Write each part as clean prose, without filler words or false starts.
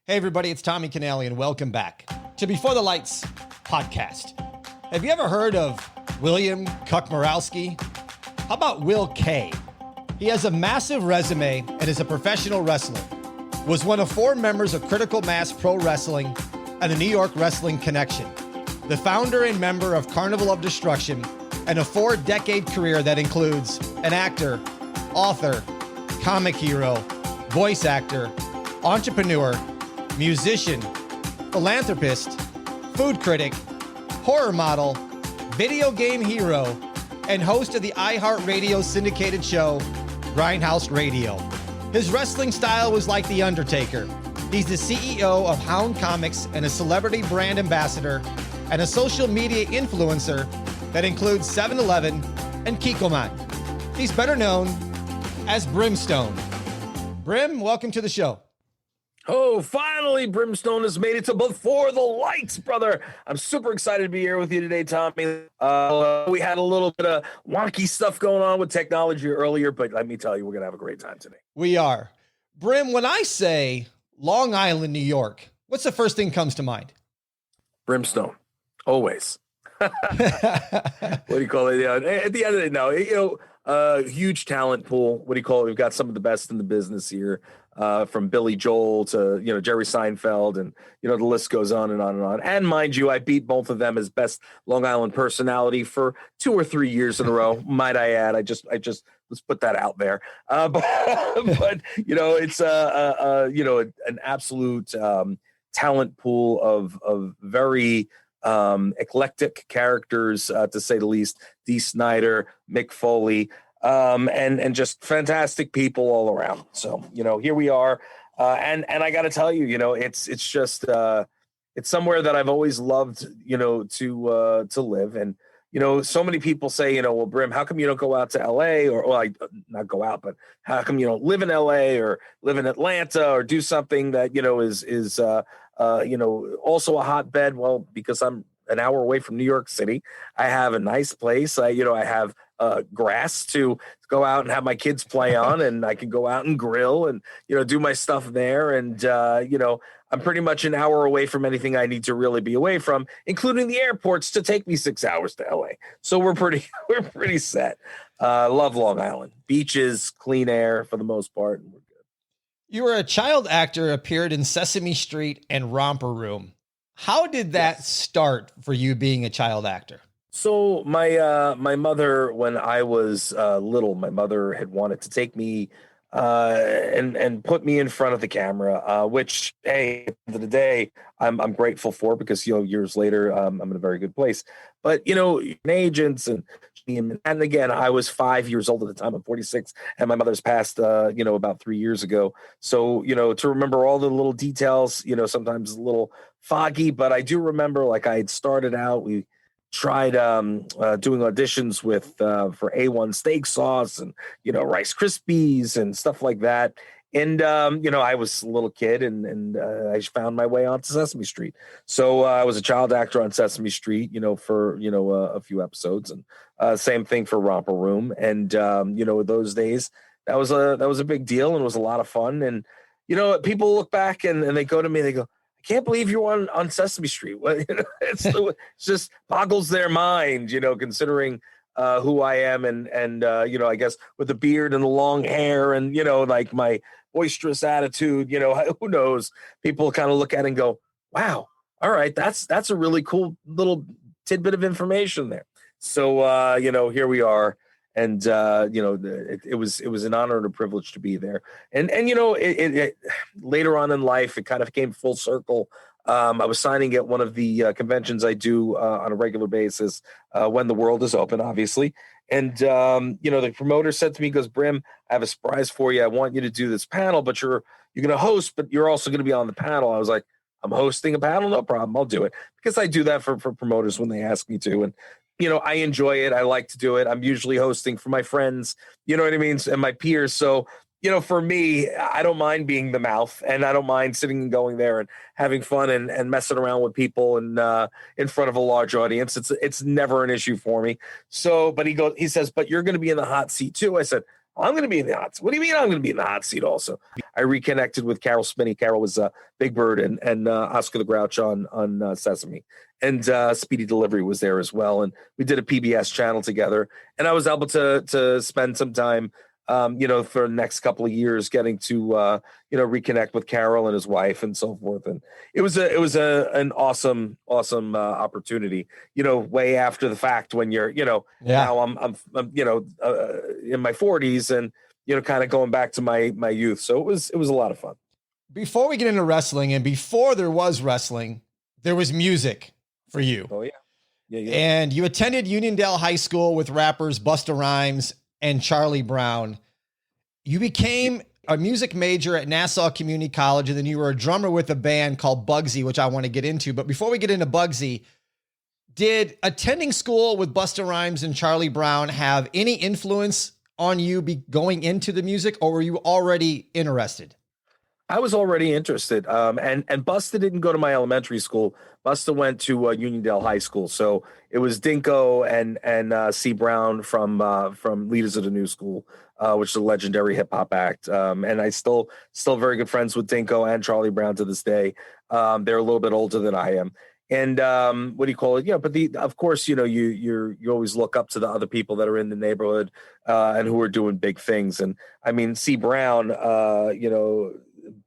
Hey everybody, it's Tommy Canale and welcome back to Before the Lights podcast. Have you ever heard of William Kukmarowski? How about Will K? He has a massive resume and is a professional wrestler. Was one of 4 members of Critical Mass Pro Wrestling and the New York Wrestling Connection. The founder and member of Carnival of Destruction and a 4-decade career that includes an actor, author, comic hero, voice actor, entrepreneur, musician, philanthropist, food critic, horror model, video game hero, and host of the iHeartRadio syndicated show, Grindhouse Radio. His wrestling style was like The Undertaker. He's the CEO of Hound Comics and a celebrity brand ambassador and a social media influencer that includes 7-Eleven and Kikkoman. He's better known as Brimstone. Brim, welcome to the show. Oh, finally, Brimstone has made it to Before the Lights, brother. I'm super excited to be here with you today, Tommy. We had a little bit of wonky stuff going on with technology earlier, but let me tell you, we're going to have a great time today. We are. Brim, when I say Long Island, New York, what's the first thing comes to mind? Brimstone, always. What do you call it? At the end of the day, no, huge talent pool. What do you call it? We've got some of the best in the business here. From Billy Joel to, Jerry Seinfeld, and, the list goes on and on and on. And mind you, I beat both of them as best Long Island personality for 2 or 3 years in a row. Might I add, I just let's put that out there. But it's an absolute talent pool of very eclectic characters, to say the least. Dee Snider, Mick Foley, and just fantastic people all around. So, here we are. And I got to tell you, it's just, it's somewhere that I've always loved, to live. And, so many people say, well, Brim, how come you don't go out to LA not go out, but how come you don't live in LA or live in Atlanta or do something that, is also a hotbed? Well, because I'm an hour away from New York City. I have a nice place. I have grass to go out and have my kids play on, and I can go out and grill and, do my stuff there. And, I'm pretty much an hour away from anything I need to really be away from, including the airports to take me 6 hours to LA. So we're pretty set. Love Long Island. Beaches, clean air for the most part. And we're good. You were a child actor, appeared in Sesame Street and Romper Room. How did that start for you being a child actor? So my mother, when I was little, my mother had wanted to take me and put me in front of the camera, which, hey, at the end of the day, I'm grateful for, because years later I'm in a very good place. But agents and again, I was 5 years old at the time. I'm 46, and my mother's passed about 3 years ago. So to remember all the little details, sometimes a little foggy, but I do remember, like, I had started out. We tried doing auditions with for A1 steak sauce and Rice Krispies and stuff like that. And I was a little kid, and I found my way onto Sesame Street. So I was a child actor on Sesame Street, for a few episodes, and same thing for Romper Room. And those days that was a big deal, and it was a lot of fun. And people look back and they go to me, they go, can't believe you're on Sesame Street. It's just boggles their mind, considering who I am, and I guess with the beard and the long hair and like my boisterous attitude, who knows? People kind of look at it and go, "Wow, all right, that's a really cool little tidbit of information there." So here we are. And it was an honor and a privilege to be there. And it later on in life, it kind of came full circle. I was signing at one of the conventions I do on a regular basis when the world is open, obviously. And the promoter said to me, he goes, "Brim, I have a surprise for you. I want you to do this panel, but you're going to host, but you're also going to be on the panel." I was like, "I'm hosting a panel? No problem. I'll do it," because I do that for promoters when they ask me to. And I enjoy it. I like to do it. I'm usually hosting for my friends, you know what I mean, and my peers. So, for me, I don't mind being the mouth, and I don't mind sitting and going there and having fun and messing around with people and in front of a large audience. It's never an issue for me. So, but he says, "But you're going to be in the hot seat too." I said, I'm going to be in the hot seat. What do you mean I'm going to be in the hot seat also? I reconnected with Carol Spinney. Carol was Big Bird and Oscar the Grouch on Sesame. And Speedy Delivery was there as well. And we did a PBS channel together. And I was able to spend some time, for the next couple of years getting to, reconnect with Carol and his wife and so forth. And it was an awesome opportunity, way after the fact when you're, now I'm in my 40s and, kind of going back to my youth. So it was a lot of fun. Before we get into wrestling, and before there was wrestling, there was music for you. Oh, yeah. Yeah. And you attended Uniondale High School with rappers Busta Rhymes and Charlie Brown. You became a music major at Nassau Community College, and then you were a drummer with a band called Bugsy, which I want to get into. But before we get into Bugsy, did attending school with Busta Rhymes and Charlie Brown have any influence on you going into the music, or were you already interested? I was already interested. And Busta didn't go to my elementary school. Busta went to Uniondale High School. So it was Dinko and C. Brown from Leaders of the New School, which is a legendary hip hop act. And I still very good friends with Dinko and Charlie Brown to this day. They're a little bit older than I am. And what do you call it? But of course, you always look up to the other people that are in the neighborhood and who are doing big things. And I mean, C. Brown,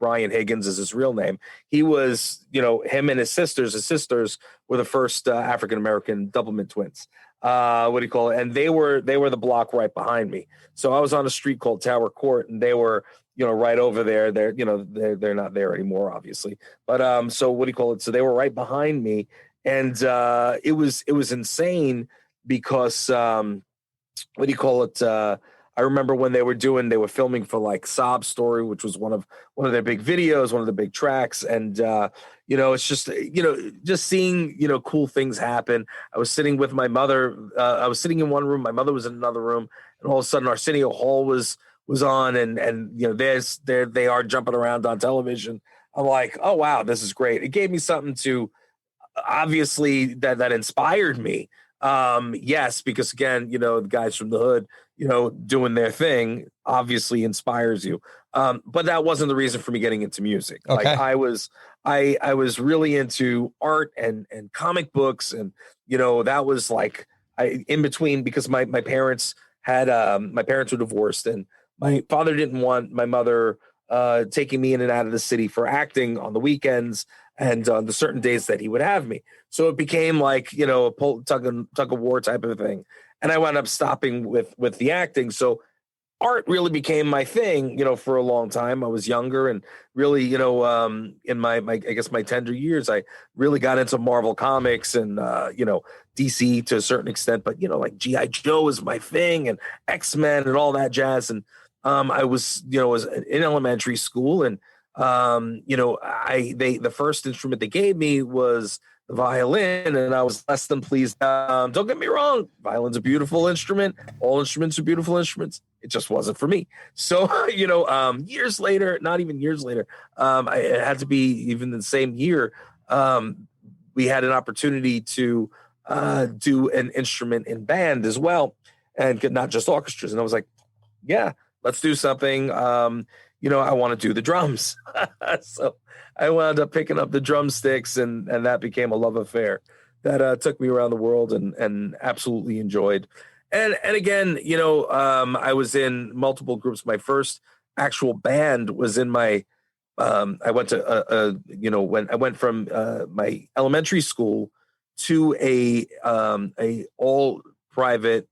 Brian Higgins is his real name. He was, him and his sisters were the first African-American Doublemint twins. What do you call it? And they were the block right behind me. So I was on a street called Tower Court, and they were, right over there. They're not there anymore, obviously. But so what do you call it? So they were right behind me, and it was insane because what do you call it? I remember when they were filming for like Sob Story, which was one of their big videos, one of the big tracks. And, it's just, just seeing, cool things happen. I was sitting with my mother. I was sitting in one room. My mother was in another room. And all of a sudden Arsenio Hall was on and they are jumping around on television. I'm like, oh, wow, this is great. It gave me something to obviously that inspired me. Yes, because again, the guys from the hood, doing their thing obviously inspires you. But that wasn't the reason for me getting into music. Okay. Like I was really into art and comic books. And, that was like in between because my parents were divorced and my father didn't want my mother taking me in and out of the city for acting on the weekends and on the certain days that he would have me. So it became like, a tug of war type of thing. And I wound up stopping with the acting. So art really became my thing, for a long time. I was younger and really, in my I guess my tender years, I really got into Marvel Comics and, DC to a certain extent, but, like G.I. Joe is my thing and X-Men and all that jazz. And I was in elementary school and, the first instrument they gave me was the violin, and I was less than pleased. Don't get me wrong, violin's a beautiful instrument. All instruments are beautiful instruments. It just wasn't for me. So, years later, not even years later, it had to be even the same year. We had an opportunity to do an instrument in band as well, and not just orchestras. And I was like, yeah, let's do something. I want to do the drums. So I wound up picking up the drumsticks and that became a love affair that took me around the world and absolutely enjoyed. And again, I was in multiple groups. My first actual band was in my, I went to, when I went from my elementary school to a private,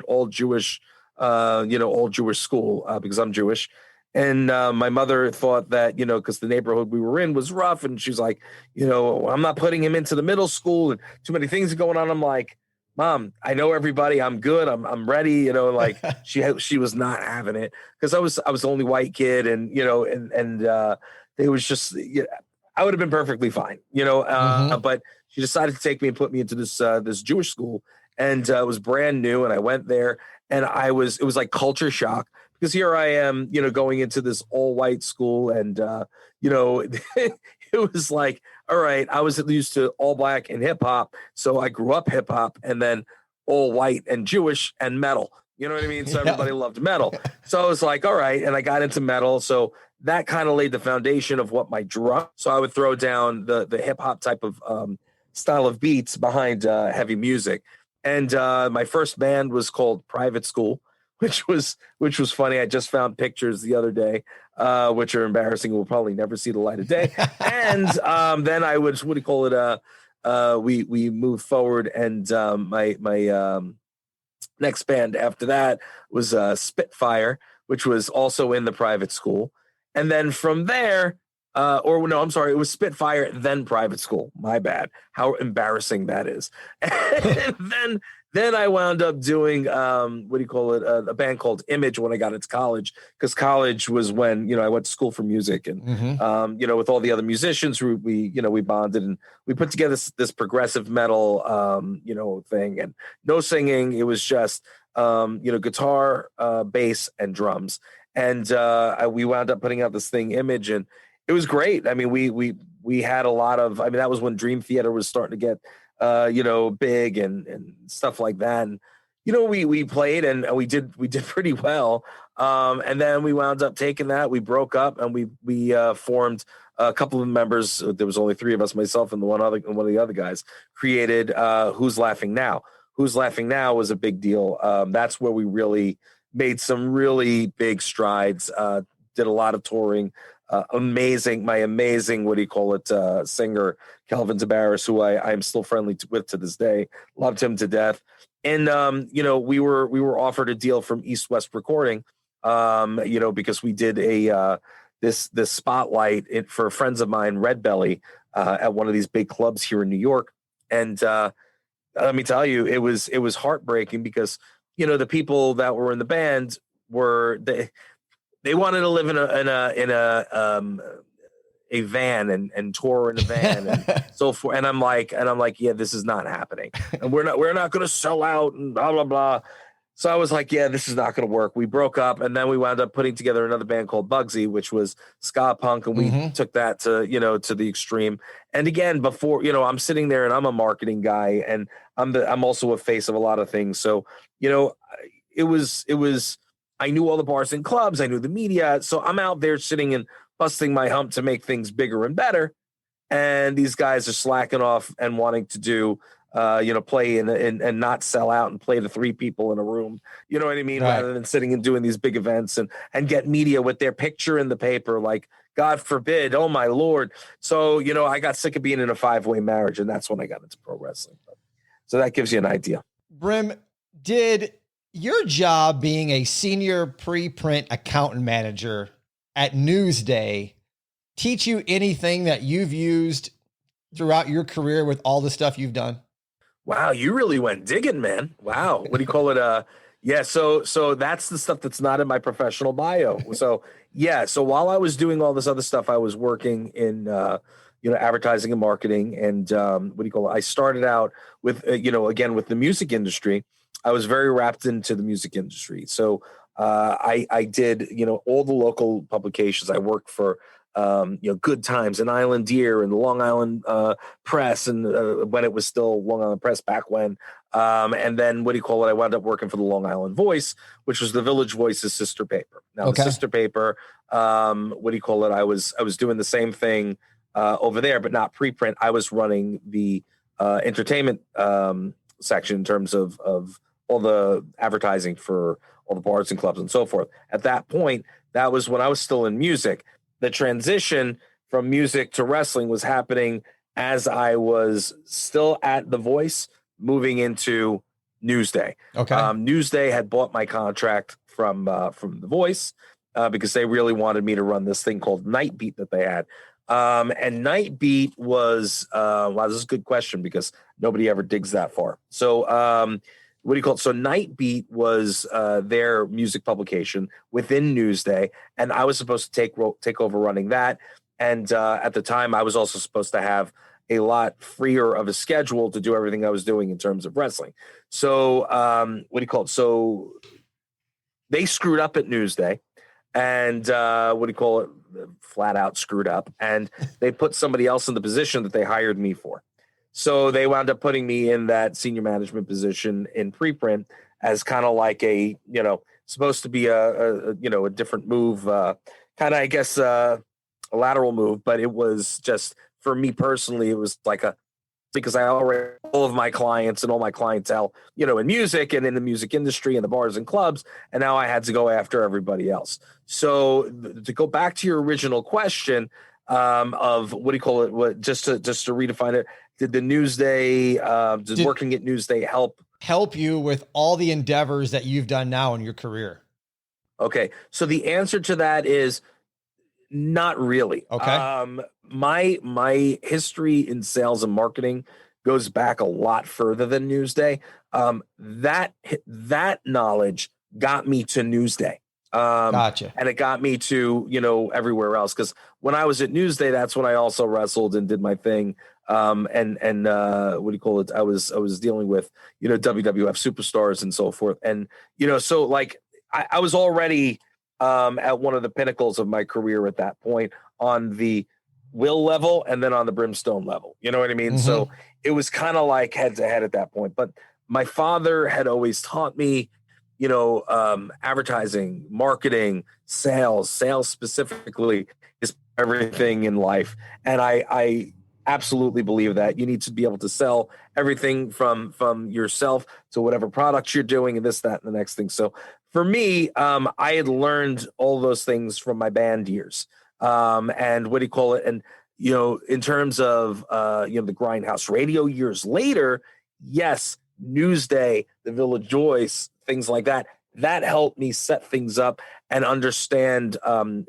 all Jewish, all Jewish school because I'm Jewish. And my mother thought that, because the neighborhood we were in was rough. And she's like, I'm not putting him into the middle school and too many things are going on. I'm like, Mom, I know everybody. I'm good. I'm ready. Like she was not having it because I was the only white kid. And, it was just, I would have been perfectly fine, but she decided to take me and put me into this Jewish school. And it was brand new. And I went there and it was like culture shock. Because here I am, going into this all white school and, it was like, all right, I was used to all black and hip hop. So I grew up hip hop and then all white and Jewish and metal, You know what I mean? So everybody loved metal. So I was like, all right. And I got into metal. So that kind of laid the foundation of what my drum. So I would throw down the hip hop type of style of beats behind heavy music. And my first band was called Private School, which was funny. I just found pictures the other day, which are embarrassing. We'll probably never see the light of day. And then I would, we moved forward, and my next band after that was Spitfire, which was also in the Private School. And then from there, it was Spitfire, then Private School. My bad. How embarrassing that is. And then I wound up doing a band called Image when I got into college, because college was when I went to school for music, and with all the other musicians, we bonded, and we put together this progressive metal thing, and no singing. It was just guitar, bass, and drums, and we wound up putting out this thing Image, and it was great. I mean, we had a lot of. I mean, that was when Dream Theater was starting to get big and stuff like that. And, we played, and we did pretty well. And then we wound up taking that. We broke up, and we formed a couple of members. There was only three of us, myself and one of the other guys, created Who's Laughing Now. Who's Laughing Now was a big deal. That's where we really made some really big strides. Did a lot of touring. My amazing, singer, Calvin Tabaris, who I'm still friendly with to this day, loved him to death. And, we were offered a deal from East West Recording, because we did this spotlight for friends of mine, Red Belly, at one of these big clubs here in New York. And let me tell you, it was heartbreaking, because, the people that were in the band they wanted to live in a van and tour in a van and so forth. And I'm like, yeah, this is not happening. And we're not going to sell out and blah, blah, blah. So I was like, yeah, this is not going to work. We broke up, and then we wound up putting together another band called Bugsy, which was ska punk. And we took that to the extreme. And again, before, I'm sitting there, and I'm a marketing guy, and I'm also a face of a lot of things. So, it was, I knew all the bars and clubs. I knew the media. So I'm out there sitting and busting my hump to make things bigger and better. And these guys are slacking off and wanting to do, play and not sell out and play to three people in a room. You know what I mean? Right. Rather than sitting and doing these big events and get media with their picture in the paper, like, God forbid, oh my Lord. So, I got sick of being in a 5-way marriage, and that's when I got into pro wrestling. So that gives you an idea. Brim, did your job being a senior pre-print accountant manager at Newsday teach you anything that you've used throughout your career with all the stuff you've done? Wow, you really went digging, man. Wow. What do you call it? Yeah, so that's the stuff that's not in my professional bio. So while I was doing all this other stuff, I was working in advertising and marketing, and I started out with again with the music industry. I was very wrapped into the music industry. So I did, all the local publications. I worked for, Good Times and Island Deer and the Long Island Press, and when it was still Long Island Press back when. And then I wound up working for the Long Island Voice, which was the Village Voice's sister paper. Now, the sister paper, I was doing the same thing over there, but not preprint. I was running the entertainment section in terms of all the advertising for all the bars and clubs and so forth. At that point, that was when I was still in music. The transition from music to wrestling was happening as I was still at The Voice, moving into Newsday. Okay. Newsday had bought my contract from The Voice because they really wanted me to run this thing called Night Beat that they had. And Night Beat was, this is a good question because nobody ever digs that far. So, So Night Beat was their music publication within Newsday, and I was supposed to take over running that. And at the time, I was also supposed to have a lot freer of a schedule to do everything I was doing in terms of wrestling. So, So they screwed up at Newsday, and flat out screwed up, and they put somebody else in the position that they hired me for. So they wound up putting me in that senior management position in preprint as kind of like a, supposed to be a different move, kind of, I guess, a lateral move, but it was just, for me personally, it was like because I already all of my clients and all my clientele, in music and in the music industry and the bars and clubs, and now I had to go after everybody else. So to go back to your original question, of what do you call it? What just to redefine it? Did the Newsday, did working at Newsday help you with all the endeavors that you've done now in your career? Okay, so the answer to that is not really. Okay. My history in sales and marketing goes back a lot further than Newsday. That knowledge got me to Newsday. Gotcha. And it got me to, everywhere else. Because when I was at Newsday, that's when I also wrestled and did my thing. What do you call it? I was dealing with, WWF superstars and so forth. And, so like I was already at one of the pinnacles of my career at that point on the Will level and then on the Brimstone level. You know what I mean? Mm-hmm. So it was kind of like head to head at that point. But my father had always taught me, advertising, marketing, sales specifically is everything in life. And I absolutely believe that you need to be able to sell everything from yourself to whatever products you're doing and this, that, and the next thing. So for me, I had learned all those things from my band years. And what do you call it? And, in terms of, the Grindhouse Radio years later, yes, Newsday, the Village Voice, things like that, that helped me set things up and understand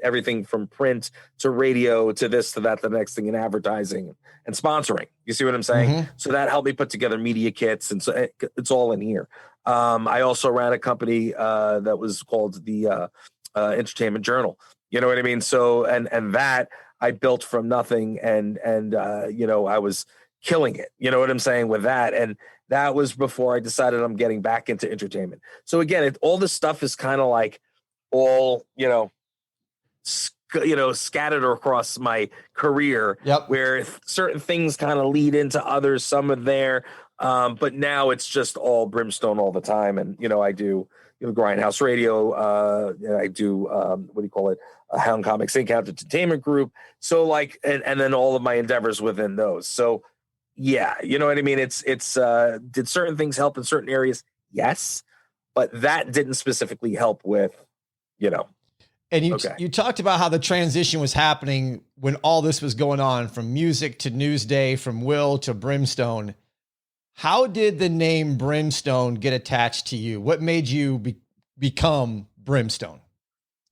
everything from print to radio to this, to that, the next thing in advertising and sponsoring. You see what I'm saying? Mm-hmm. So that helped me put together media kits. And so it's all in here. I also ran a company that was called the Entertainment Journal. You know what I mean? So, and that I built from nothing and I was killing it. You know what I'm saying with that? And that was before I decided I'm getting back into entertainment. So again, all this stuff is kind of like all, scattered across my career. Yep. Where certain things kind of lead into others. Some are there. But now it's just all Brimstone all the time. And, I do, Grindhouse Radio. I do, what do you call it? Hound Comics Inc. Entertainment Group. So like, and then all of my endeavors within those. So yeah, you know what I mean? It's did certain things help in certain areas? Yes. But that didn't specifically help with, And you talked about how the transition was happening when all this was going on, from music to Newsday, from Will to Brimstone. How did the name Brimstone get attached to you? What made you become Brimstone?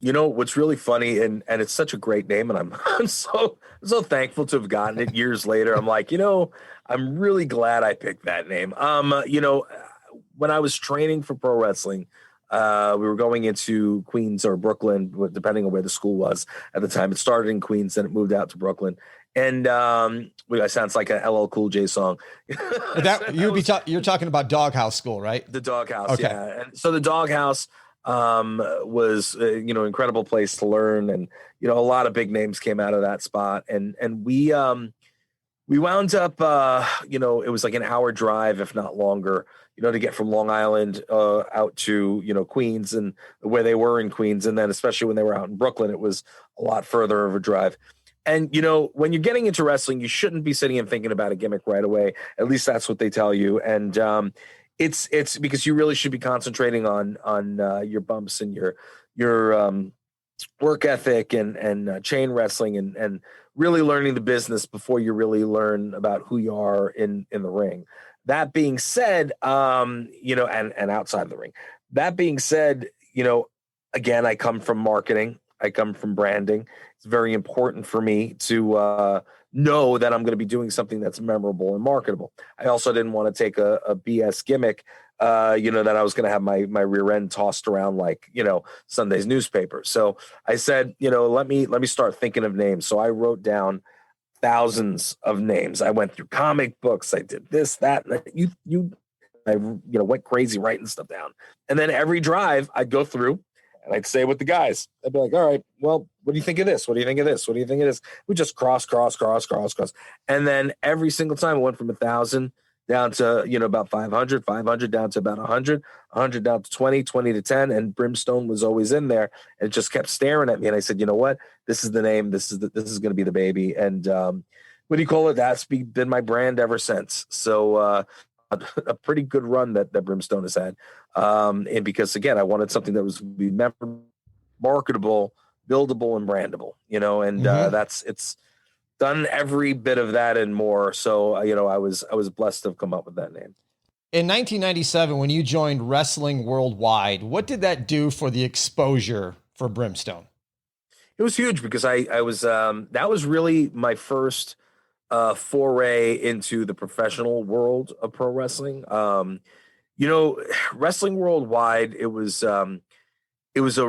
What's really funny, and it's such a great name, and I'm so thankful to have gotten it years later. I'm like, I'm really glad I picked that name. When I was training for pro wrestling, we were going into Queens or Brooklyn, depending on where the school was at the time. It started in Queens, then it moved out to Brooklyn. And it sounds like a LL Cool J song. You're talking about Doghouse School, right? The Doghouse, okay. Yeah. And so the Doghouse was incredible place to learn, and a lot of big names came out of that spot, and we wound up it was like an hour drive, if not longer, to get from Long Island out to Queens, and where they were in Queens, and then especially when they were out in Brooklyn, it was a lot further of a drive. And when you're getting into wrestling, you shouldn't be sitting and thinking about a gimmick right away. At least that's what they tell you. And it's because you really should be concentrating on your bumps and your work ethic and chain wrestling and really learning the business before you really learn about who you are in the ring. That being said, and outside of the ring. That being said, again, I come from marketing. I come from branding. It's very important for me to know that I'm going to be doing something that's memorable and marketable. I also didn't want to take a BS gimmick, that I was going to have my rear end tossed around like, Sunday's newspaper. So I said, let me start thinking of names. So I wrote down thousands of names. I went through comic books. I did this, that, and I went crazy writing stuff down. And then every drive I'd go through and I'd say with the guys, I'd be like, all right, well, what do you think of this? What do you think of this? What do you think of this? We just cross. And then every single time it went from 1,000 down to, about 500, 500 down to about 100, 100 down to 20, 20 to 10. And Brimstone was always in there and it just kept staring at me. And I said, you know what? This is the name. This is going to be the baby. And what do you call it? That's been my brand ever since. So a pretty good run that Brimstone has had. And because, again, I wanted something that was be marketable, buildable, and brandable, and it's done every bit of that and more. So, I was blessed to have come up with that name. In 1997, when you joined Wrestling Worldwide, what did that do for the exposure for Brimstone? It was huge because I was, that was really my first foray into the professional world of pro wrestling. Wrestling Worldwide, it was a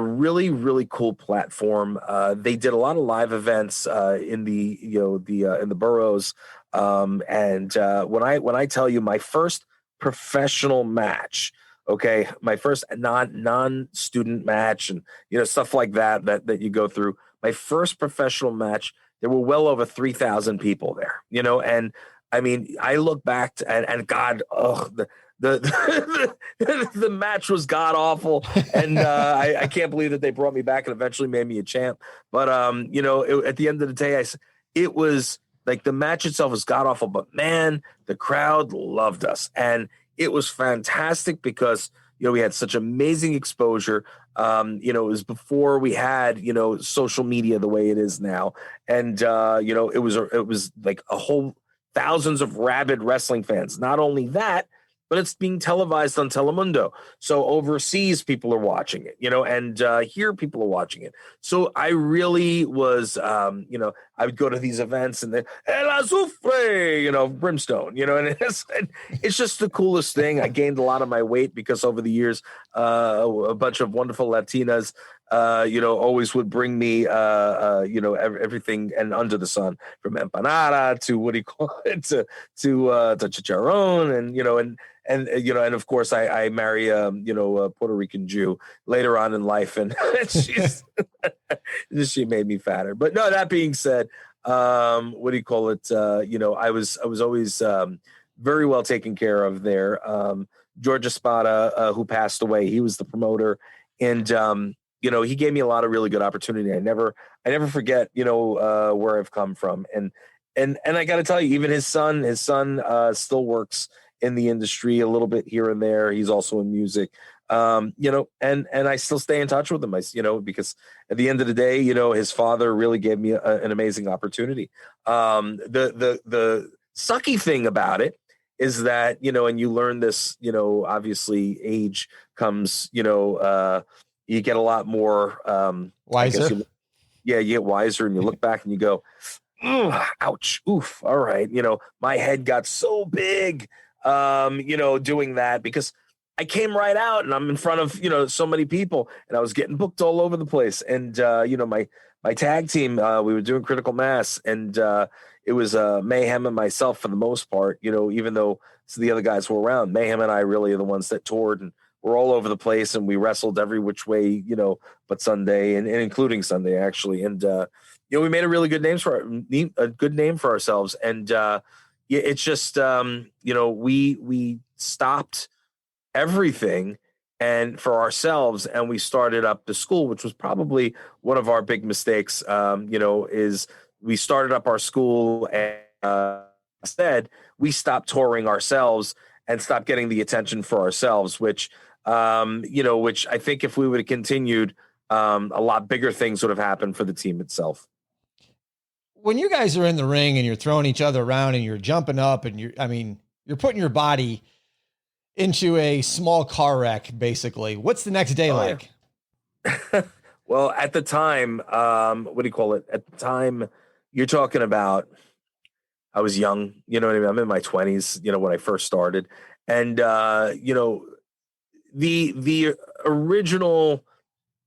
really, really cool platform. They did a lot of live events in the in the boroughs. And when I tell you my first professional match, okay, my first non-student match, and stuff like that you go through. My first professional match, there were well over 3,000 people there. And I mean, I look back and God, the match was god awful, and I can't believe that they brought me back and eventually made me a champ. But at the end of the day, it was like the match itself was god awful, but man, the crowd loved us, and it was fantastic because we had such amazing exposure. It was before we had social media the way it is now, and it was like a whole thousands of rabid wrestling fans. Not only that, but it's being televised on Telemundo. So overseas, people are watching it, and here people are watching it. So I really was, I would go to these events and then, El Azufre, Brimstone, and it's just the coolest thing. I gained a lot of my weight because over the years, a bunch of wonderful Latinas, always would bring me, everything and under the sun, from empanada to what do you call it, to chicharron, and and of course I marry a Puerto Rican Jew later on in life, and she made me fatter. But no, that being said, what do you call it? I was always very well taken care of there. George Espada, who passed away, he was the promoter, and he gave me a lot of really good opportunity. I never forget where I've come from, and I got to tell you, even his son still works in the industry a little bit here and there. He's also in music, and I still stay in touch with him. Because at the end of the day, his father really gave me an amazing opportunity. The sucky thing about it is that, and you learn this, obviously age comes, you get a lot more wiser. You get wiser, and you look back and you go, ouch, oof. All right. My head got so big, doing that, because I came right out and I'm in front of, so many people, and I was getting booked all over the place. And, my tag team, we were doing Critical Mass, and it was Mayhem and myself for the most part, even though the other guys were around. Mayhem and I really are the ones that toured, and we're all over the place, and we wrestled every which way, but Sunday, and including Sunday actually. And, we made a really good name for ourselves. And it's just, we stopped everything and for ourselves, and we started up the school, which was probably one of our big mistakes. Is we started up our school, and instead we stopped touring ourselves and stopped getting the attention for ourselves, which I think if we would have continued, a lot bigger things would have happened for the team itself. When you guys are in the ring and you're throwing each other around and you're jumping up and you're putting your body into a small car wreck, basically, what's the next day like? Yeah. Well, at the time, what do you call it? At the time, you're talking about, I was young, you know what I mean? I'm in my 20s, when I first started. And, the original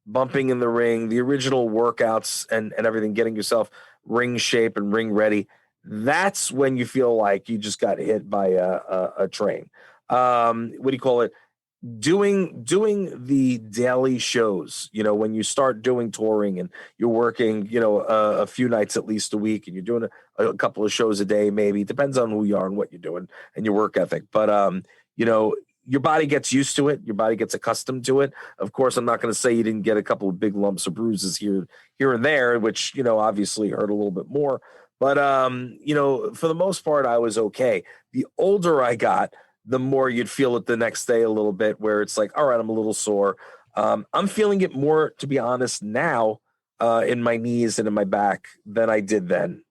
bumping in the ring, the original workouts and everything, getting yourself ring shape and ring ready, that's when you feel like you just got hit by a train. What do you call it? doing the daily shows, when you start doing touring and you're working, a few nights at least a week, and you're doing a couple of shows a day, maybe it depends on who you are and what you're doing and your work ethic. But, your body gets used to it. Your body gets accustomed to it. Of course, I'm not going to say you didn't get a couple of big lumps or bruises here and there, which, obviously hurt a little bit more. But, for the most part, I was okay. The older I got, the more you'd feel it the next day a little bit, where it's like, all right, I'm a little sore. I'm feeling it more, to be honest, now in my knees and in my back than I did then.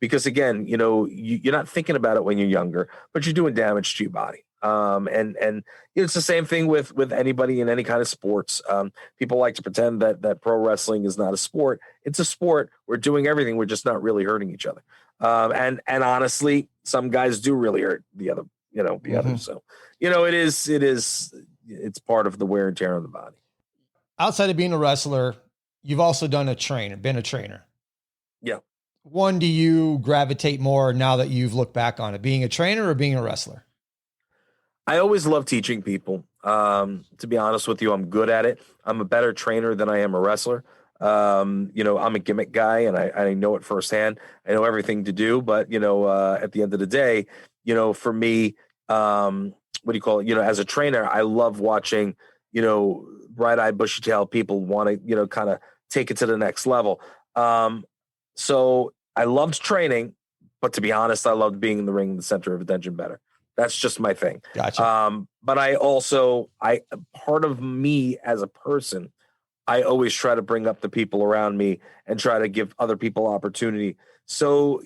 Because again, you're not thinking about it when you're younger, but you're doing damage to your body. And it's the same thing with anybody in any kind of sports. People like to pretend that pro wrestling is not a sport. It's a sport. We're doing everything. We're just not really hurting each other. And honestly, some guys do really hurt the other. The other. So, it's part of the wear and tear on the body. Outside of being a wrestler, you've also been a trainer. Yeah. One, do you gravitate more now that you've looked back on it, being a trainer or being a wrestler? I always love teaching people. To be honest with you, I'm good at it. I'm a better trainer than I am a wrestler. I'm a gimmick guy, and I know it firsthand. I know everything to do, but at the end of the day, for me, what do you call it? As a trainer, I love watching, bright-eyed, bushy-tailed people want to, kind of take it to the next level. So I loved training, but to be honest, I loved being in the ring in the center of attention better. That's just my thing. Gotcha. But part of me as a person, I always try to bring up the people around me and try to give other people opportunity. So,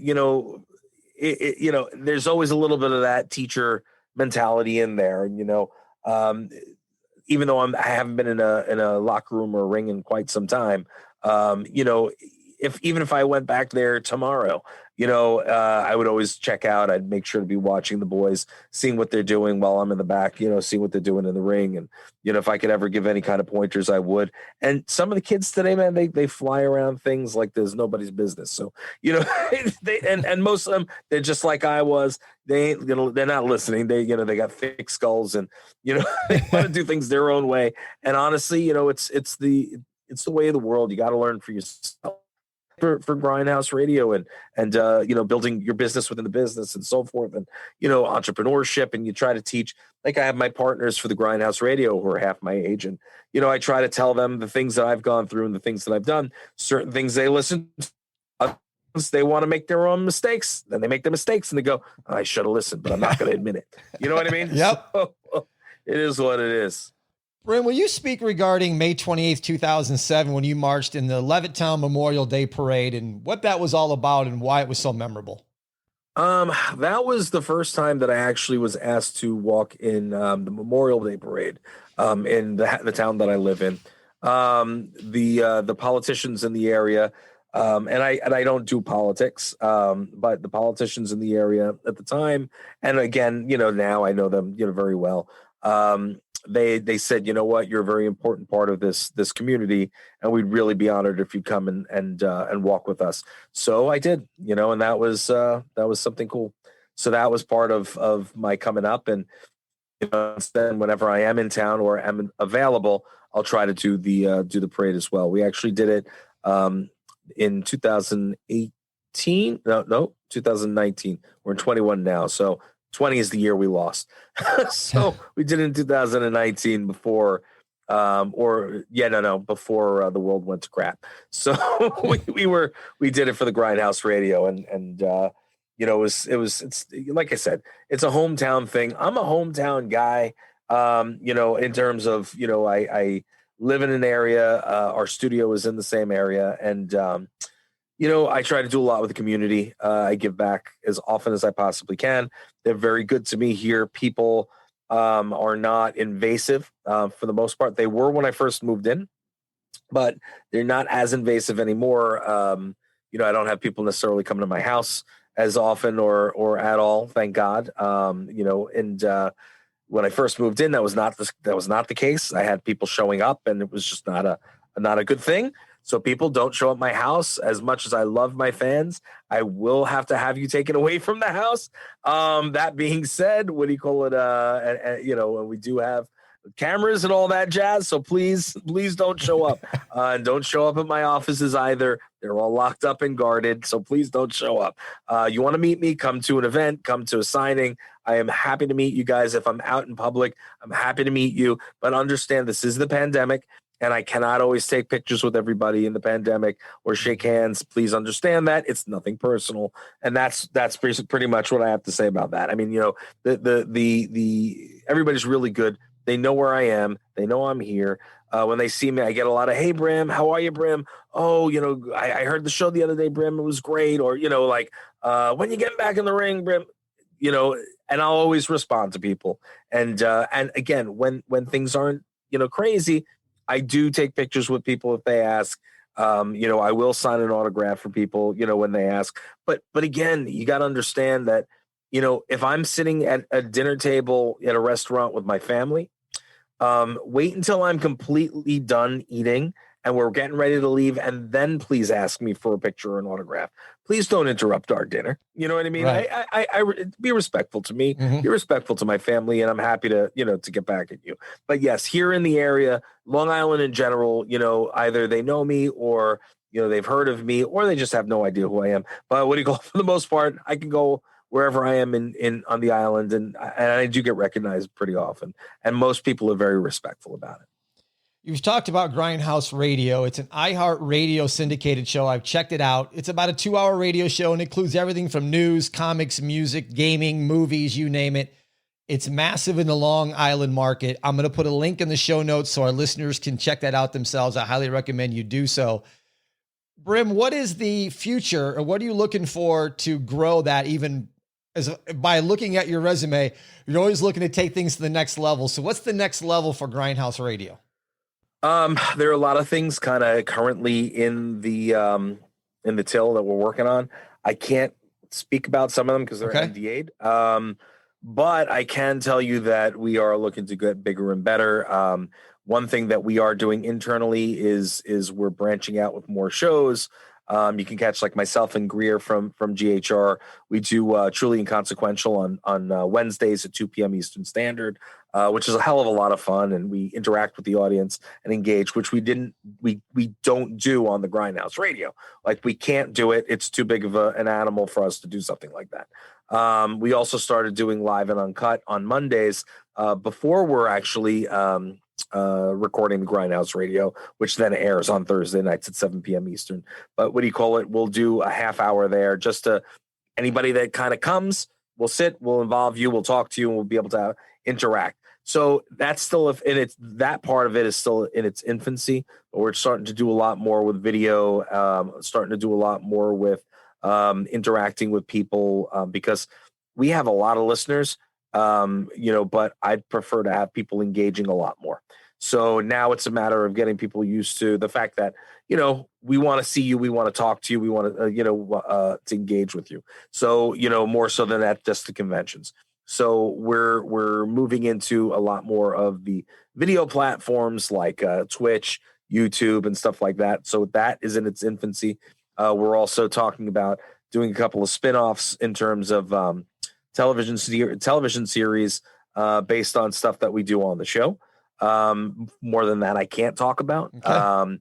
there's always a little bit of that teacher mentality in there. And, even though I haven't been in a locker room or a ring in quite some time, even if I went back there tomorrow, I would always check out. I'd make sure to be watching the boys, seeing what they're doing while I'm in the back, seeing what they're doing in the ring. And, if I could ever give any kind of pointers, I would. And some of the kids today, man, they fly around things like there's nobody's business. So, and most of them, they're just like I was. They're not listening. They got thick skulls and, they want to do things their own way. And honestly, it's the way of the world. You got to learn for yourself. For Grindhouse Radio and building your business within the business and so forth, and entrepreneurship, and you try to teach. Like I have my partners for the Grindhouse Radio who are half my age, and I try to tell them the things that I've gone through and the things that I've done. Certain things they listen to, they want to make their own mistakes, then they make the mistakes and they go, I should have listened, but I'm not going to admit it. You know what I mean? Yep. So, it is what it is. Brim, will you speak regarding May 28th, 2007, when you marched in the Levittown Memorial Day Parade and what that was all about and why it was so memorable? That was the first time that I actually was asked to walk in the Memorial Day Parade in the town that I live in. The politicians in the area, and I don't do politics, but the politicians in the area at the time, and again, now I know them, very well. They said, you know what, you're a very important part of this community, and we'd really be honored if you come and walk with us. So I did, and that was something cool. So that was part of my coming up, and then whenever I am in town or am available, I'll try to do the parade as well. We actually did it in 2018. No, 2019. We're in 21 now, so 20 is the year we lost. So we did it in 2019 before before the world went to crap. So we did it for the Grindhouse Radio, and it's like I said, it's a hometown thing. I'm a hometown guy. In terms of, I live in an area, our studio is in the same area, and I try to do a lot with the community. I give back as often as I possibly can. They're very good to me here. People are not invasive for the most part. They were when I first moved in, but they're not as invasive anymore. I don't have people necessarily coming to my house as often or at all, thank God. When I first moved in, that was not the case. I had people showing up, and it was just not a good thing. So people don't show up my house. As much as I love my fans, I will have to have you taken away from the house. That being said, what do you call it? And we do have cameras and all that jazz. So please don't show up. And don't show up at my offices either. They're all locked up and guarded. So please don't show up. You want to meet me? Come to an event, come to a signing. I am happy to meet you guys. If I'm out in public, I'm happy to meet you. But understand this is the pandemic. And I cannot always take pictures with everybody in the pandemic or shake hands. Please understand that it's nothing personal, and that's pretty much what I have to say about that. I mean, the everybody's really good. They know where I am. They know I'm here. When they see me, I get a lot of, "Hey, Brim, how are you, Brim? Oh, I heard the show the other day, Brim. It was great." Or when you get back in the ring, Brim. And I'll always respond to people. And again, when things aren't crazy, I do take pictures with people if they ask. I will sign an autograph for people, when they ask. But again, you got to understand that, if I'm sitting at a dinner table at a restaurant with my family, wait until I'm completely done eating and we're getting ready to leave, and then please ask me for a picture or an autograph. Please don't interrupt our dinner. You know what I mean? Right. I be respectful to me, be respectful to my family, and I'm happy to, to get back at you. But yes, here in the area, Long Island in general, either they know me or, they've heard of me, or they just have no idea who I am. But for the most part, I can go wherever I am on the island, and I do get recognized pretty often. And most people are very respectful about it. You've talked about Grindhouse Radio. It's an iHeart Radio syndicated show. I've checked it out. It's about a 2-hour radio show and includes everything from news, comics, music, gaming, movies, you name it. It's massive in the Long Island market. I'm going to put a link in the show notes so our listeners can check that out themselves. I highly recommend you do so. Brim, what is the future, or what are you looking for to grow that even by looking at your resume? You're always looking to take things to the next level. So what's the next level for Grindhouse Radio? There are a lot of things kind of currently in the till that we're working on. I can't speak about some of them because they're NDA'd. But I can tell you that we are looking to get bigger and better. One thing that we are doing internally is we're branching out with more shows. You can catch like myself and Greer from GHR. We do Truly Inconsequential on Wednesdays at 2 p.m. Eastern Standard, which is a hell of a lot of fun, and we interact with the audience and engage, which we don't do on the Grindhouse Radio. Like, we can't do it; it's too big of an animal for us to do something like that. We also started doing live and uncut on Mondays before we're actually recording Grindhouse Radio, which then airs on Thursday nights at 7 p.m. Eastern. But we'll do a half hour there just to anybody that kind of comes, we'll sit, we'll involve you, we'll talk to you, and we'll be able to interact. So that's still, that part of it is still in its infancy, but we're starting to do a lot more with video, starting to do a lot more with interacting with people, because we have a lot of listeners, but I'd prefer to have people engaging a lot more. So now it's a matter of getting people used to the fact that, we want to see you, we want to talk to you, we want to, to engage with you. So, more so than that, just the conventions. So we're moving into a lot more of the video platforms like Twitch, YouTube, and stuff like that. So that is in its infancy. We're also talking about doing a couple of spin-offs in terms of television series based on stuff that we do on the show. More than that, I can't talk about. Okay.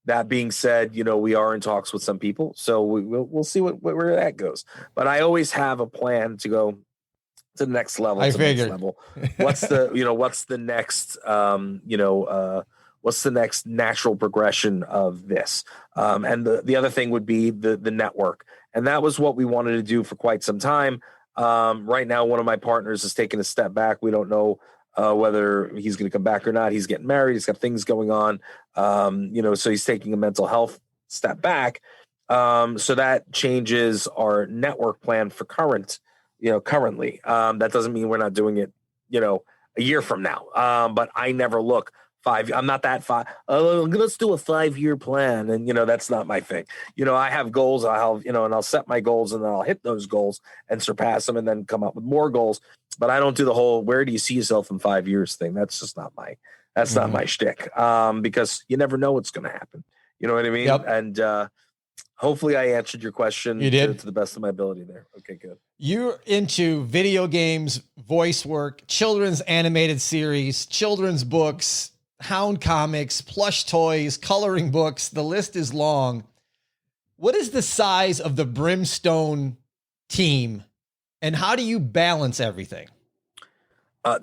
That being said, we are in talks with some people, so we'll see where that goes. But I always have a plan to go to the next level. I figured. What's the next natural progression of this? And the other thing would be the network, and that was what we wanted to do for quite some time. Right now, one of my partners is taking a step back. We don't know whether he's going to come back or not. He's getting married. He's got things going on. So he's taking a mental health step back. So that changes our network plan for currently. That doesn't mean we're not doing it, a year from now. But I never look 5. I'm not that 5. Let's do a 5-year plan. And, that's not my thing. I have goals. and I'll set my goals, and then I'll hit those goals and surpass them and then come up with more goals. But I don't do the whole, where do you see yourself in 5 years thing? That's just not not my shtick. Because you never know what's going to happen. You know what I mean? Yep. And, Hopefully I answered your question You did. to the best of my ability there. Okay, good. You're into video games, voice work, children's animated series, children's books, hound comics, plush toys, coloring books. The list is long. What is the size of the Brimstone team, and how do you balance everything?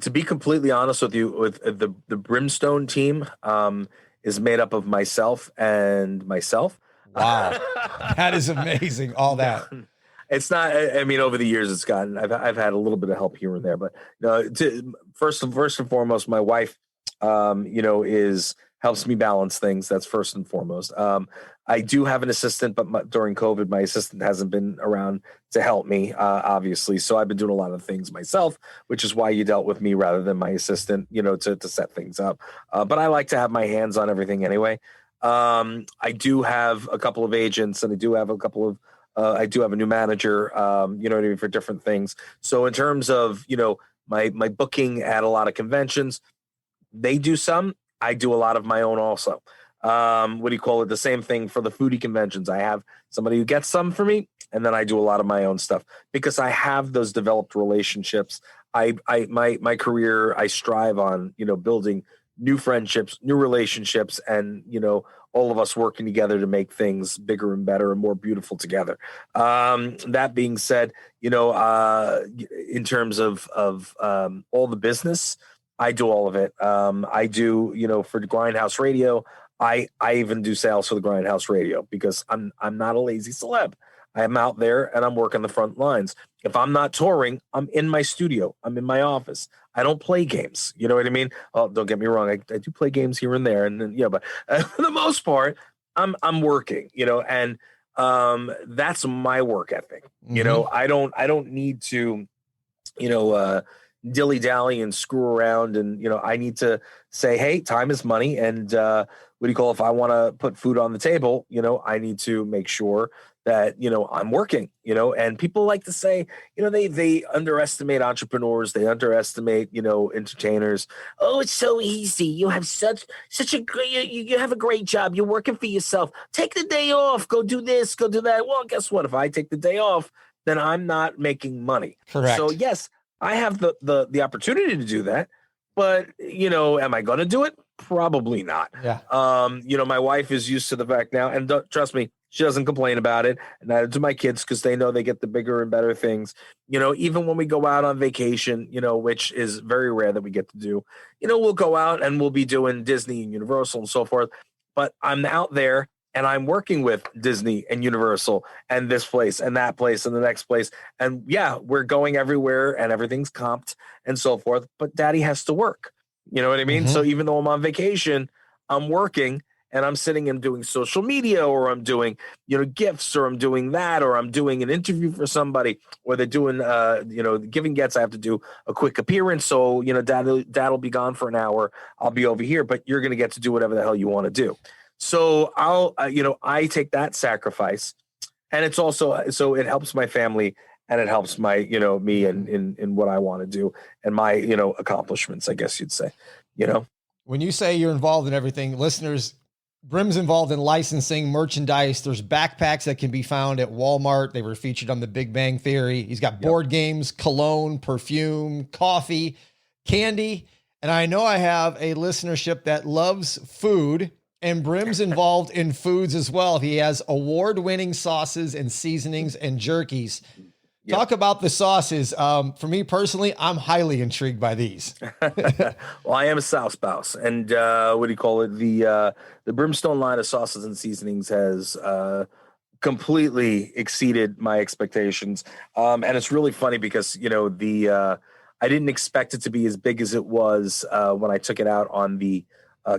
To be completely honest with you, with the Brimstone team is made up of myself and myself. Wow, that is amazing. All that. It's not. I mean, over the years, it's gotten. I've had a little bit of help here and there, but first and foremost, my wife, helps me balance things. That's first and foremost. I do have an assistant, but during COVID, my assistant hasn't been around to help me, obviously. So I've been doing a lot of things myself, which is why you dealt with me rather than my assistant, to set things up. But I like to have my hands on everything anyway. I do have a couple of agents, and I do have a couple of. I do have a new manager, for different things. So in terms of my booking at a lot of conventions, they do some. I do a lot of my own also. The same thing for the foodie conventions. I have somebody who gets some for me, and then I do a lot of my own stuff because I have those developed relationships. My career, I strive on, building new friendships, new relationships, and, all of us working together to make things bigger and better and more beautiful together. That being said, in terms of all the business, I do all of it. I do, for the Grindhouse Radio, I even do sales for the Grindhouse Radio because I'm not a lazy celeb. I'm out there and I'm working the front lines. If I'm not touring, I'm in my studio. I'm in my office. I don't play games. You know what I mean? Oh, don't get me wrong. I do play games here and there, and then but for the most part, I'm working. And that's my work ethic. Mm-hmm. I don't need to, dilly dally and screw around, and I need to say, hey, time is money, and if I want to put food on the table, I need to make sure that I'm working, and people like to say, they underestimate entrepreneurs, they underestimate entertainers. Oh, it's so easy. You have such a great, you have a great job. You're working for yourself. Take the day off. Go do this. Go do that. Well, guess what? If I take the day off, then I'm not making money. Correct. So yes, I have the opportunity to do that, but am I going to do it? Probably not. Yeah. My wife is used to the fact now, and trust me, she doesn't complain about it. And neither do my kids, because they know they get the bigger and better things. Even when we go out on vacation, which is very rare that we get to do, we'll go out and we'll be doing Disney and Universal and so forth. But I'm out there and I'm working with Disney and Universal and this place and that place and the next place. And yeah, we're going everywhere and everything's comped and so forth. But daddy has to work. You know what I mean? Mm-hmm. So even though I'm on vacation, I'm working. And I'm sitting and doing social media, or I'm doing, gifts, or I'm doing that, or I'm doing an interview for somebody, or they're doing, giving gets. I have to do a quick appearance. So, dad'll be gone for an hour. I'll be over here, but you're going to get to do whatever the hell you want to do. So I take that sacrifice, and it's also, so it helps my family, and it helps my, me in what I want to do, and my, accomplishments, I guess you'd say, When you say you're involved in everything, listeners, Brim's involved in licensing, merchandise. There's backpacks that can be found at Walmart. They were featured on The Big Bang Theory. He's got board games, cologne, perfume, coffee, candy. And I know I have a listenership that loves food, and Brim's involved in foods as well. He has award-winning sauces and seasonings and jerkies. Yep. Talk about the sauces. For me personally, I'm highly intrigued by these. Well, I am a sauce spouse, and the Brimstone line of sauces and seasonings has completely exceeded my expectations. And it's really funny because I didn't expect it to be as big as it was when I took it out on the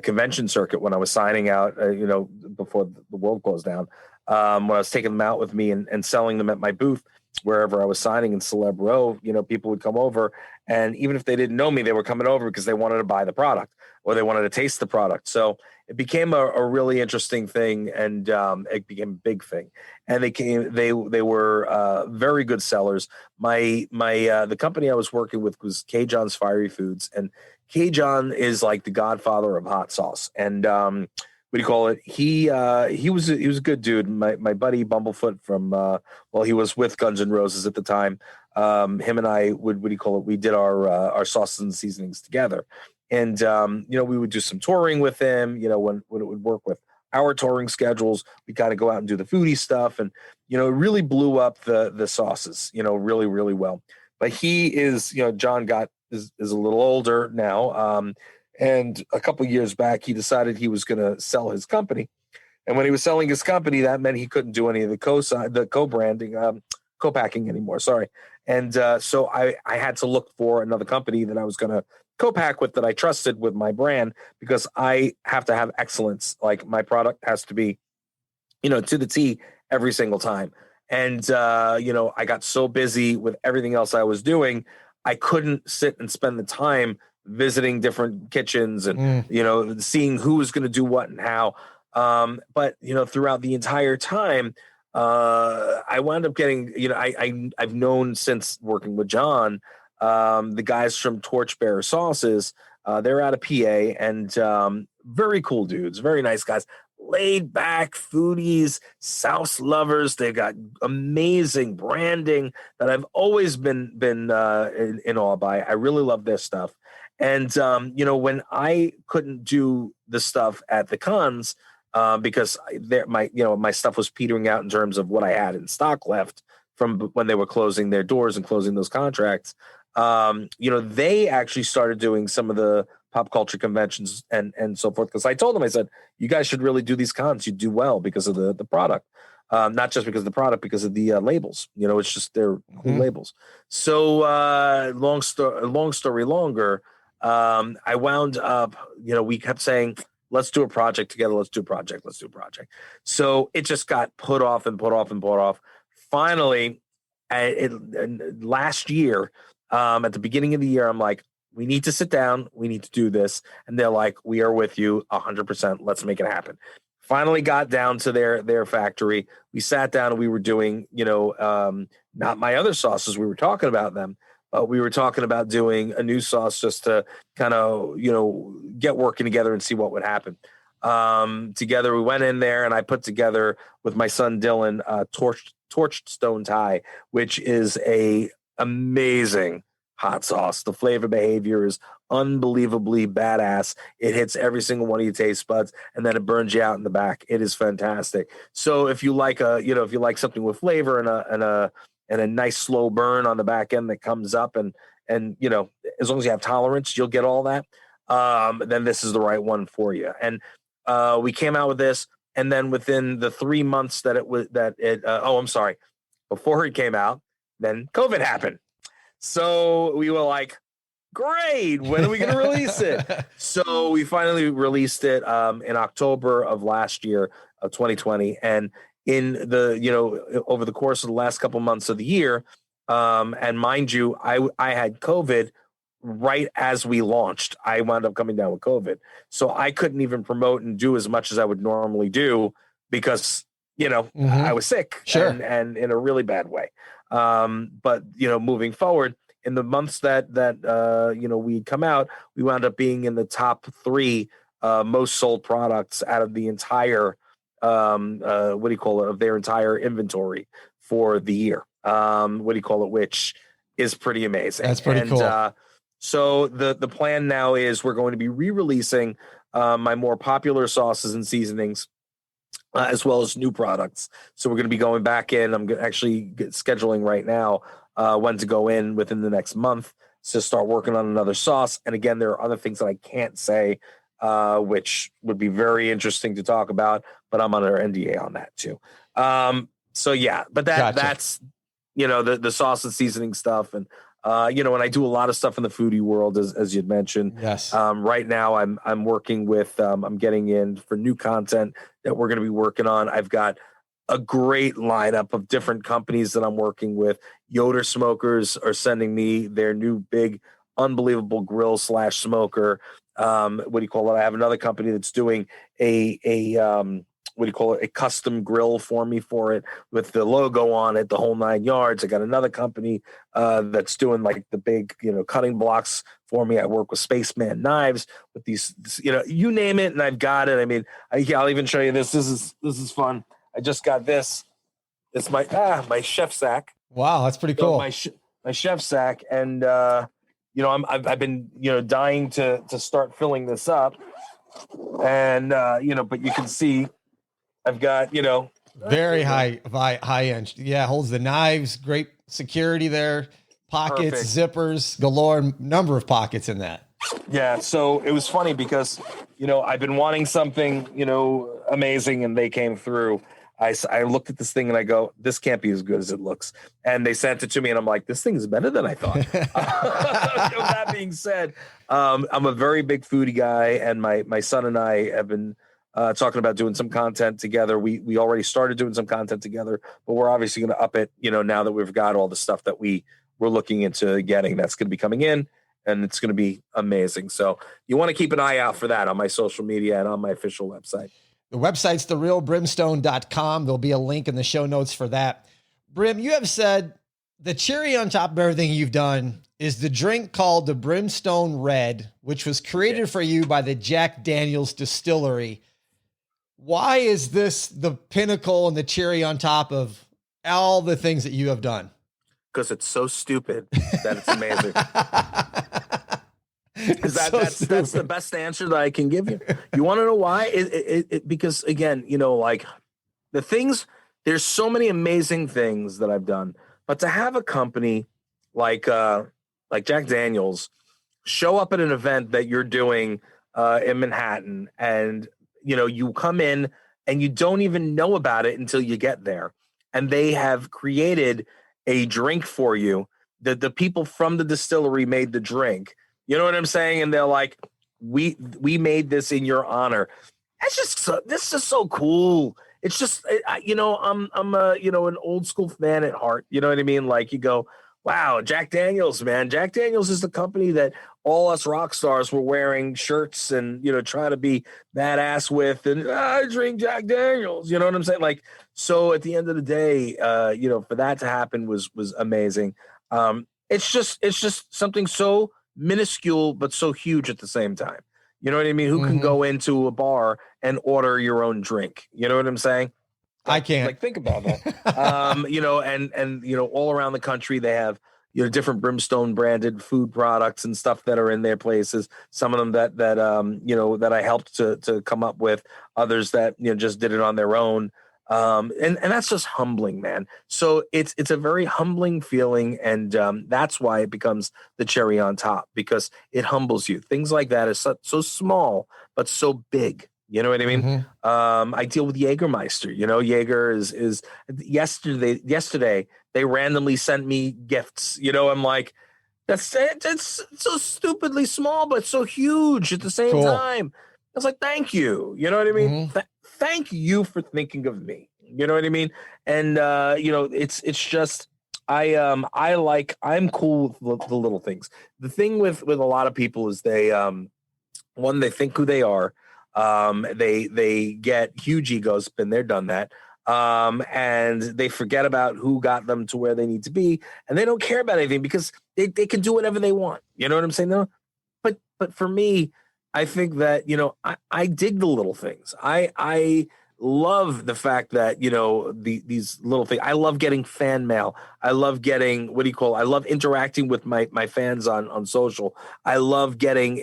convention circuit, when I was signing out, before the world closed down, when I was taking them out with me and selling them at my booth. Wherever I was signing in Celeb Row, people would come over, and even if they didn't know me, they were coming over because they wanted to buy the product or they wanted to taste the product. So it became a really interesting thing, and it became a big thing. And they were very good sellers. The company I was working with was K. John's Fiery Foods, and K. John is like the godfather of hot sauce. And what do you call it? He was a good dude. My buddy Bumblefoot from he was with Guns N' Roses at the time. Him and I would, what do you call it? We did our sauces and seasonings together, and we would do some touring with him. When it would work with our touring schedules, we kind of go out and do the foodie stuff, and it really blew up the sauces. Really really well. But he is, John is a little older now. And a couple of years back, he decided he was going to sell his company. And when he was selling his company, that meant he couldn't do any of the co-branding, co-packing anymore. Sorry. And so I had to look for another company that I was going to co-pack with, that I trusted with my brand, because I have to have excellence. Like, my product has to be, to the T every single time. And, I got so busy with everything else I was doing, I couldn't sit and spend the time visiting different kitchens and, seeing who was going to do what and how. But, throughout the entire time, I wound up getting, I've known since working with John, the guys from Torchbearer Sauces. They're out of PA, and very cool dudes, very nice guys, laid back foodies, South lovers. They've got amazing branding that I've always been in awe by. I really love their stuff. And, when I couldn't do the stuff at the cons, because my stuff was petering out in terms of what I had in stock left from when they were closing their doors and closing those contracts, they actually started doing some of the pop culture conventions and so forth. Because I told them, I said, you guys should really do these cons. You do well because of the product. Not just because of the product, because of the labels. It's just they're cool labels. So long story longer, I wound up, we kept saying, let's do a project together. Let's do a project. So it just got put off and put off and put off. Finally, last year, at the beginning of the year, I'm like, we need to sit down. We need to do this. And they're like, we are with you 100%. Let's make it happen. Finally got down to their factory. We sat down and we were doing, not my other sauces. We were talking about them. We were talking about doing a new sauce just to kind of, get working together and see what would happen. Together, we went in there, and I put together with my son Dylan torched stone Thai, which is a amazing hot sauce. The flavor behavior is unbelievably badass. It hits every single one of your taste buds, and then it burns you out in the back. It is fantastic. So if you like something with flavor and a nice slow burn on the back end that comes up, and as long as you have tolerance, you'll get all that. Then this is the right one for you. And we came out with this, and then within the 3 months before it came out, then COVID happened. So we were like, great, when are we going to release it? So we finally released it in October of last year, of 2020. And in the, over the course of the last couple months of the year, and mind you, I had COVID right as we launched. I wound up coming down with COVID. So I couldn't even promote and do as much as I would normally do because, I was sick. Sure. And in a really bad way. But, moving forward, in the months that we'd come out, we wound up being in the top 3 most sold products out of the entire, of their entire inventory for the year. Which is pretty amazing. That's pretty cool. So the plan now is we're going to be re-releasing my more popular sauces and seasonings, as well as new products. So we're going to be going back in. I'm actually scheduling right now when to go in within the next month to start working on another sauce. And again, there are other things that I can't say, which would be very interesting to talk about, but I'm under NDA on that too. So yeah, but that's, the sauce and seasoning stuff. And, and I do a lot of stuff in the foodie world, as you'd mentioned. Yes. Right now I'm working with, I'm getting in for new content that we're going to be working on. I've got a great lineup of different companies that I'm working with. Yoder Smokers are sending me their new big, unbelievable grill / smoker. I have another company that's doing a what do you call it? A custom grill for me for it with the logo on it, the whole 9 yards. I got another company that's doing like the big, cutting blocks for me. I work with Spaceman Knives with these, you name it, and I've got it. I mean, I'll even show you this. This is fun. I just got this. It's my chef sack. Wow, that's pretty cool. My chef sack, and I've been dying to start filling this up, and but you can see I've got very high end. Yeah, holds the knives, great security there, pockets, perfect. Zippers galore, number of pockets in that. Yeah, so it was funny because I've been wanting something amazing, and they came through. I looked at this thing and I go, this can't be as good as it looks. And they sent it to me and I'm like, this thing is better than I thought. That being said, I'm a very big foodie guy, and my son and I have been talking about doing some content together. We already started doing some content together, but we're obviously going to up it, now that we've got all the stuff that we're looking into getting that's going to be coming in, and it's going to be amazing. So you want to keep an eye out for that on my social media and on my official website. The website's therealbrimstone.com. There'll be a link in the show notes for that. Brim, you have said the cherry on top of everything you've done is the drink called the Brimstone Red, which was created for you by the Jack Daniel's distillery. Why is this the pinnacle and the cherry on top of all the things that you have done? Because it's so stupid that it's amazing. That's the best answer that I can give you. You want to know why? Because again, like the things, there's so many amazing things that I've done, but to have a company like Jack Daniel's show up at an event that you're doing in Manhattan, and you come in and you don't even know about it until you get there, and they have created a drink for you. The people from the distillery made the drink. You know what I'm saying? And they're like, we made this in your honor. This is so cool. It's just, I'm an old school fan at heart. You know what I mean? Like you go, wow, Jack Daniel's, man. Jack Daniel's is the company that all us rock stars were wearing shirts and, trying to be badass with, and I drink Jack Daniel's. You know what I'm saying? Like, so at the end of the day, for that to happen was amazing. It's just something so minuscule but so huge at the same time. You know what I mean? Who can go into a bar and order your own drink? You know what I'm saying? I can't. Like, think about that. And all around the country they have different Brimstone branded food products and stuff that are in their places. Some of them that I helped to come up with, others that just did it on their own. And that's just humbling, man. So it's a very humbling feeling. And that's why it becomes the cherry on top, because it humbles you. Things like that is so small, but so big. You know what I mean? Mm-hmm. I deal with Jägermeister. Jaeger is yesterday they randomly sent me gifts. I'm like, it's so stupidly small, but so huge at the same time. I was like, thank you. You know what I mean? Mm-hmm. Thank you for thinking of me. You know what I mean? And it's just I'm cool with the little things. The thing with a lot of people is they think who they are. They get huge egos, been there, done that. And they forget about who got them to where they need to be, and they don't care about anything because they can do whatever they want. You know what I'm saying? No, but for me, I think that, I dig the little things. I love the fact that, these little things. I love getting fan mail. I love getting, I love interacting with my fans on social. I love getting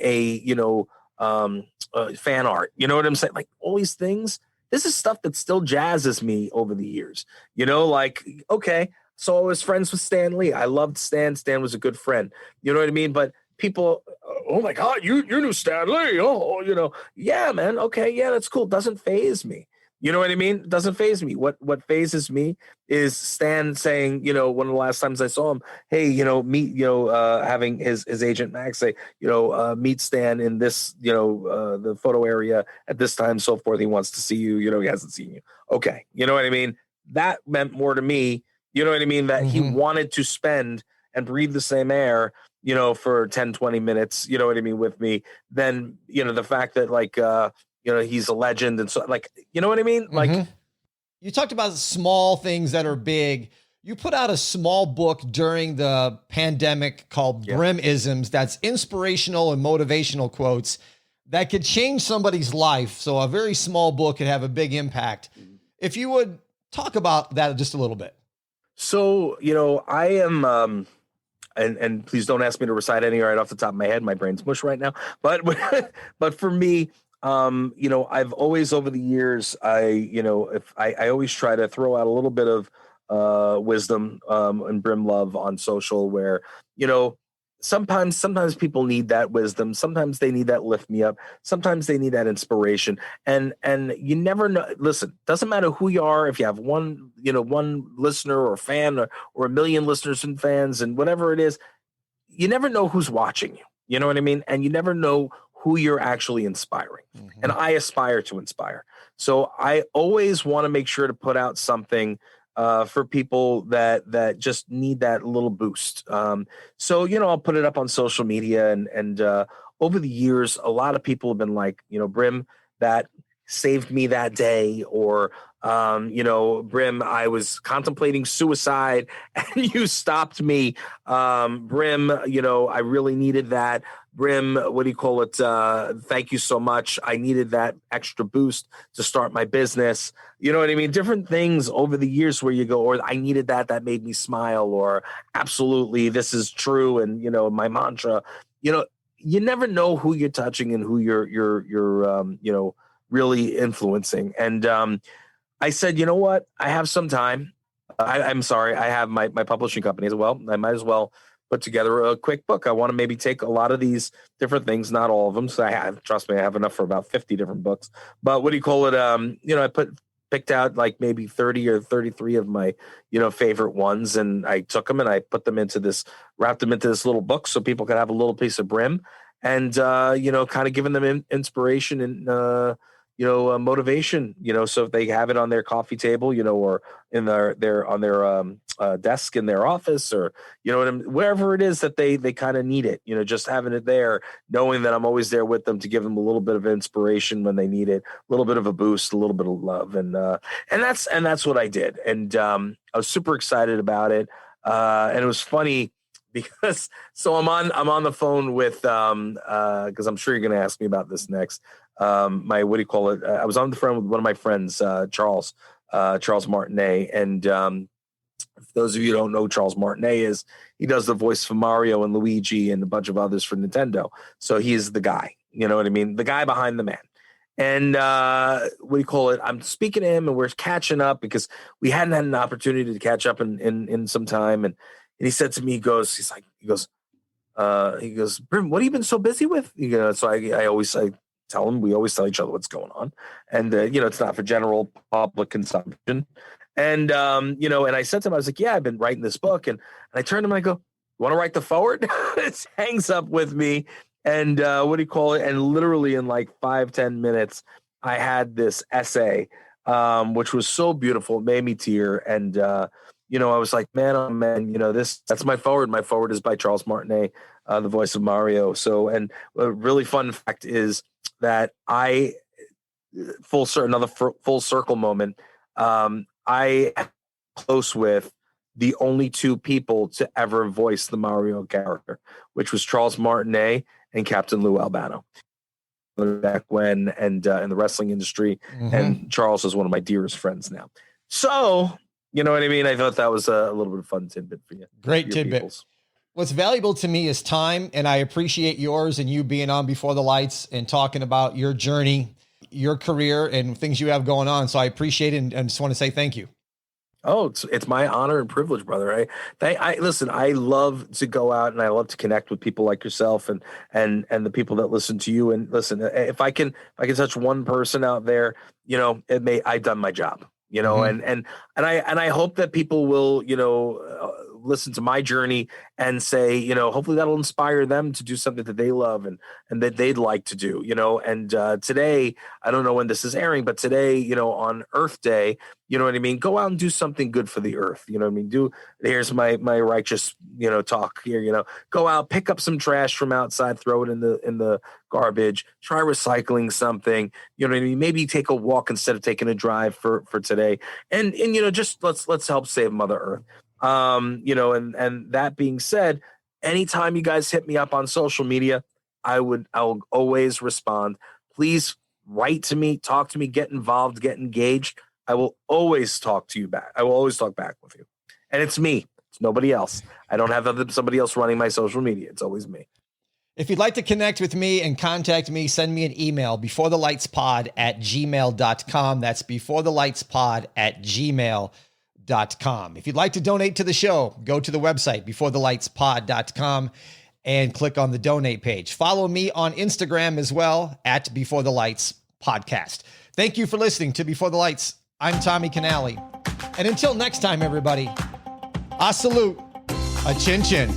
fan art. You know what I'm saying? Like all these things. This is stuff that still jazzes me over the years. Like, okay, so I was friends with Stan Lee. I loved Stan. Stan was a good friend. You know what I mean? But people, oh my God, you knew Stan Lee. Oh, yeah, man. Okay, yeah, that's cool. Doesn't faze me. You know what I mean? It doesn't faze me. What phases me is Stan saying, one of the last times I saw him, hey, meet, having his agent Max say, meet Stan in this, the photo area at this time, so forth. He wants to see you. He hasn't seen you. Okay. You know what I mean? That meant more to me. You know what I mean? That he wanted to spend and breathe the same air, for 10, 20 minutes, you know what I mean, with me, than, the fact that he's a legend. And so like, you know what I mean? Like, you talked about small things that are big. You put out a small book during the pandemic called Brim-isms. That's inspirational and motivational quotes that could change somebody's life. So a very small book could have a big impact. If you would talk about that just a little bit. So, I am, and please don't ask me to recite any right off the top of my head. My brain's mush right now. But, but for me, I've always over the years, I always try to throw out a little bit of wisdom and Brim love on social where, sometimes people need that wisdom. Sometimes they need that lift me up. Sometimes they need that inspiration. And you never know. Listen, doesn't matter who you are. If you have one listener or fan or a million listeners and fans and whatever it is, you never know who's watching you. You know what I mean? And you never know who you're actually inspiring. And I aspire to inspire. So I always want to make sure to put out something for people that just need that little boost. So, I'll put it up on social media and over the years, a lot of people have been like, Brim, that saved me that day, or, Brim, I was contemplating suicide and you stopped me. Brim, I really needed that. Brim, what do you call it? Thank you so much. I needed that extra boost to start my business. You know what I mean? Different things over the years where you go, or I needed that made me smile, or absolutely, this is true. And, my mantra, you never know who you're touching and who you're really influencing. And I said, you know what? I have some time. I'm sorry. I have my publishing company as well. I might as well put together a quick book. I want to maybe take a lot of these different things, not all of them. So trust me, I have enough for about 50 different books. But what do you call it? I picked out like maybe 30 or 33 of my, favorite ones. And I took them and I wrapped them into this little book so people could have a little piece of Brim and, kind of giving them inspiration and, motivation, so if they have it on their coffee table, or in on their desk in their office, or, wherever it is that they kind of need it, just having it there, knowing that I'm always there with them to give them a little bit of inspiration when they need it, a little bit of a boost, a little bit of love. And that's what I did. And I was super excited about it. And it was funny because I'm on the phone with, cause I'm sure you're going to ask me about this next. I was on the phone with one of my friends, Charles Martinet. And for those of you who don't know, Charles Martinet he does the voice for Mario and Luigi and a bunch of others for Nintendo. So he is the guy, you know what I mean? The guy behind the man. And I'm speaking to him and we're catching up because we hadn't had an opportunity to catch up in some time. And he said to me, he goes, Brim, what have you been so busy with? So I always tell him, we always tell each other what's going on. And, it's not for general public consumption. And, and I said to him, I was like, yeah, I've been writing this book. And I turned to him and I go, you want to write the forward? It hangs up with me. And and literally in like 5-10 minutes, I had this essay, which was so beautiful. It made me tear. And, I was like, man, oh man, that's my forward. My forward is by Charles Martinet, the voice of Mario. So, and a really fun fact is that full circle moment. I am close with the only two people to ever voice the Mario character, which was Charles Martinet and Captain Lou Albano back when, and in the wrestling industry. And Charles is one of my dearest friends now. So, you know what I mean? I thought that was a little bit of fun tidbit for you. Great tidbit. Peoples. What's valuable to me is time, and I appreciate yours and you being on Before the Lights and talking about your journey, your career, and things you have going on. So I appreciate it and just want to say thank you. Oh, it's my honor and privilege, brother. Listen, I love to go out and I love to connect with people like yourself and the people that listen to you. And listen, if I can touch one person out there, I've done my job, and I hope that people will, listen to my journey and say, hopefully that'll inspire them to do something that they love and that they'd like to do, and today, I don't know when this is airing, but today, on Earth Day, you know what I mean? Go out and do something good for the earth. You know what I mean? Here's my righteous, talk here, go out, pick up some trash from outside, throw it in the garbage, try recycling something, you know what I mean? Maybe take a walk instead of taking a drive for today. And just let's help save Mother Earth. And that being said, anytime you guys hit me up on social media, I'll always respond. Please write to me, talk to me, get involved, get engaged. I will always talk to you back. I will always talk back with you. And it's me. It's nobody else. I don't have somebody else running my social media. It's always me. If you'd like to connect with me and contact me, send me an email, beforethelightspod@gmail.com. That's beforethelightspod@gmail.com. If you'd like to donate to the show, go to the website, beforethelightspod.com, and click on the donate page. Follow me on Instagram as well, @BeforeTheLightsPodcast. Thank you for listening to Before the Lights. I'm Tommy Canale. And until next time, everybody, a salute, a chin chin.